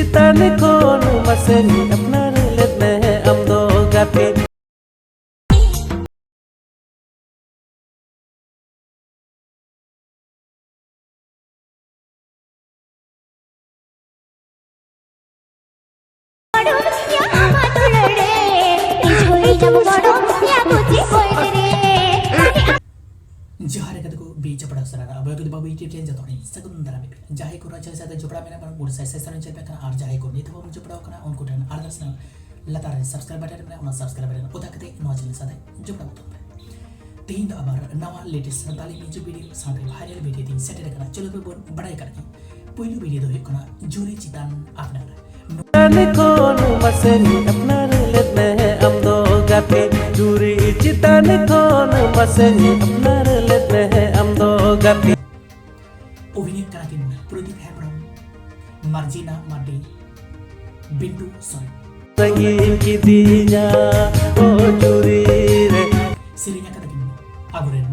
चितान खोन मसनी अपनार लेते हैं हम दो गाते Jahare kata ko beach pada sarana abu aku dibawa YouTube channel jatuh ni segun dalam itu jahe ko raja saya jopra mena kan bur saya saran channel kan ar jahe ko ni to हम jopra kana on ko dan ar dasna latar subscribe button mena on subscribe button udah kete no channel sada jopra to तीन तो अबार नवा latest Santali music video साथ ही viral video तीन set रखना चलो तो बोल बड़ाई करके पहली वीडियो तो है कना जोरे चितान अपना खोन मसनी अपनार लेते हैं हम दो गाते चूरी चितान खोन मसनी अपनार लेते हैं हम दो गाते अभिनय कराकिन प्रदीप हेम्ब्रम मार्जिना मार्डी बिंदु सोन संगीन की दीना ओ चूरी रे सिरिnya katakin aguren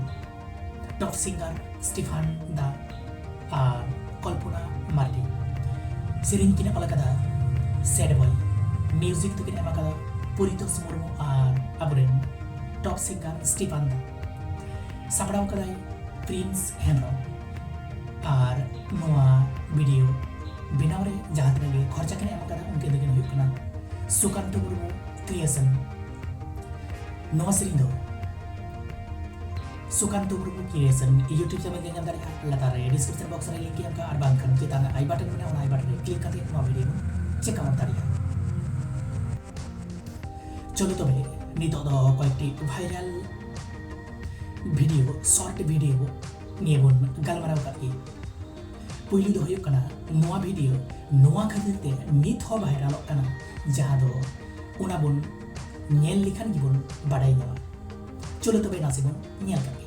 top singer Stefan da Kolpuna Mardi sering kina pala kada sad boy music to kina makada Purito Murmu aguren top singer Stefan da sabrao kada Prince Henry ar noa video binawre jahat lagi khorcha kina makada unke degin huyuk kana Sukanto Murmu creation noa sering do Sukanto Murmu creation YouTube channel yang dari latar description box ada link yang ke arbang kan kita na I button mana I button klik करके नवा video check out करिए चलो तो भाई नितो दो कয়েকটি viral video short video নিয়ে বন গালমারাও কাকি পইলি দো হইও কানা নোয়া ভিডিও নোয়া খাতিরতে নিত হ ভাইরাল কানা যাহা দो उना बन ñel लिखान गिबन बाडाई नवा चलो तो भाई नासिबन ñel काकी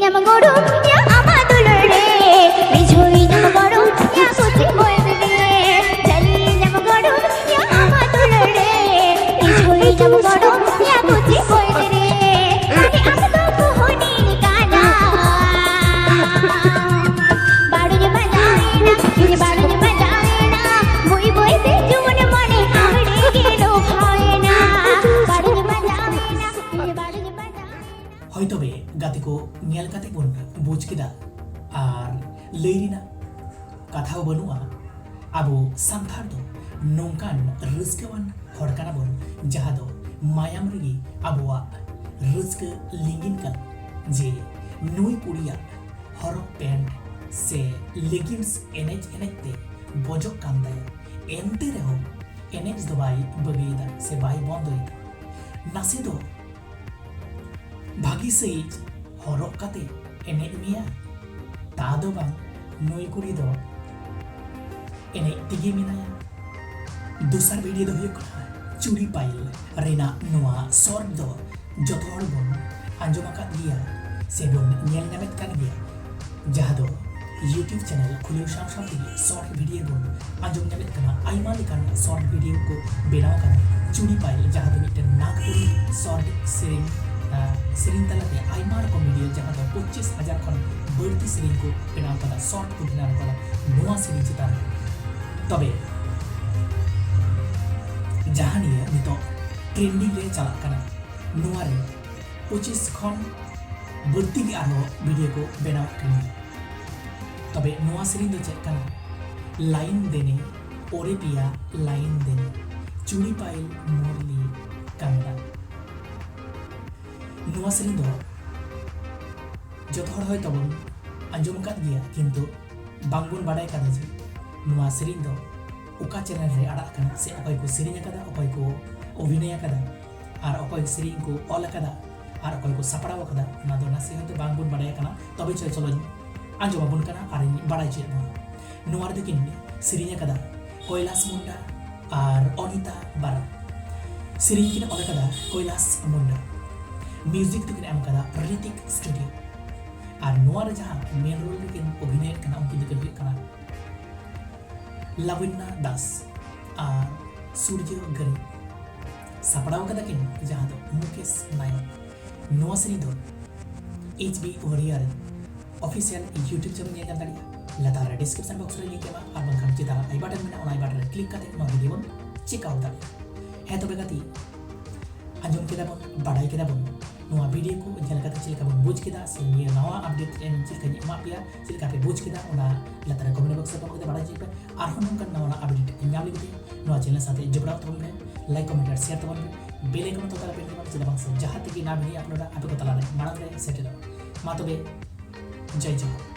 Nyamagoro ya amadulore Mijoi nyamagoro ya kuchi boyre Jali nyamagoro ya amadulore Mijoi nyamagoro ya kuchi boyre Adi amto kohoni nikana Baduje bajana ye baduje bajana Moi boy se juman mane avde gelo bhayena Baduje bajana ye baduje bajana হয়তো বে গাতিকো Niall কাতে বন বুঝ কিদা আর লেরিনা কথাও বনুয়া আবো সান্থার দো নংকান রিস্কওয়ান হড়কানা বন যাহা দো মায়াম রেগি আবোয়া রিস্ক লিঙ্গিন কাল যে নুই কুড়িয়া হরক প্যান্ট সে লেগিংস এনএচ এনএচতে বজক কান্দায়া এনতে রেহো এনএচ দো বাই বগিদা সে বাই বন্ধইদা নাসে দো भागी सहित हरक काते एने मिया तादो बांग नुई कुड़ी दो एने तिगे मिनाया दूसरा वीडियो दो हुयuk चूरी पाइल रेना नोआ शॉर्ट दो जतो हर बोन आंजोम आकाद गिया से बोन ñel namet kan गिया जहाँ दो YouTube चैनल खुलियो शाम शाम तिगे शॉर्ट वीडियो बोन आंजोम namet kana आइमा लिखान शॉर्ट वीडियो को बेनाव kana चूरी पाइल जहाँ दो मिटन नागपुरी शॉर्ट सेरिंग सेरिंग तलाते आइमा रकम वीडियो जहाँ दो 25,000 खन बढ़ती सेरिंग को बेनाव कदा शॉर्ट को बेनाव कदा नोआ सेरिंग चितान तबे जहाँ निये नितो ट्रेंडिंग ले चला कना नोआ रे 25 खन बढ़ती की आरो वीडियो को बेनाव कनी तबे नोआ सेरिंग दो चेक कना लाइन देने ओरे पिया लाइन देने चूड़ी पाइल मोरली कांदा नोआ सेरिंग दो जत हर होय तबन आंजोम काद गिया किंतु बांगबन बाडाय कादा जे नोआ सेरिंग दो उका चैनल रे आड़ा कना से अकय को सेरिंग कादा अकय को अभिनय कादा आर अकय सेरिंग को ऑल कादा आर अकय को सपड़ाव कादा ना दो नासे होते बांगबन बाडाय कना तबे चलो आंजोम बन कना आर बाडाय चे नोआ रे किन सेरिंग कादा कैलाश मुंडा आर अनिता बारा सेरिंग किन ऑल कादा कैलाश मुंडा म्यूजिक तो किन एम कदा ऋतिक स्टूडियो और नोआ रे जहां मेन रोल रे किन अभिनय कना उनकी दिक्कत हुई कना लविन्ना दास और सूर्य गरी सपड़ाव कदा किन जहां दो मुकेश नायक नोआ सेरी दो HB warrior official YouTube channel ये जानदारिया latar re description box re link ema ar bangkhan cheta I button mena ona I button re click kate no video bon check out dare he tobe gati anjom keda bon badai keda bon noa video ko jel kate chilka bon buj keda se ni nawa update en chilka ni ma pia chilka pe buj keda ona latar comment box re pokte badai chepe ar honum kan nawa update nyam ligite noa channel sathe jobra tabon be like comment R share tabon be bell icon to tala pente cheda bang se jaha teki na video upload ape ko tala re marang re settle ma tobe jai jai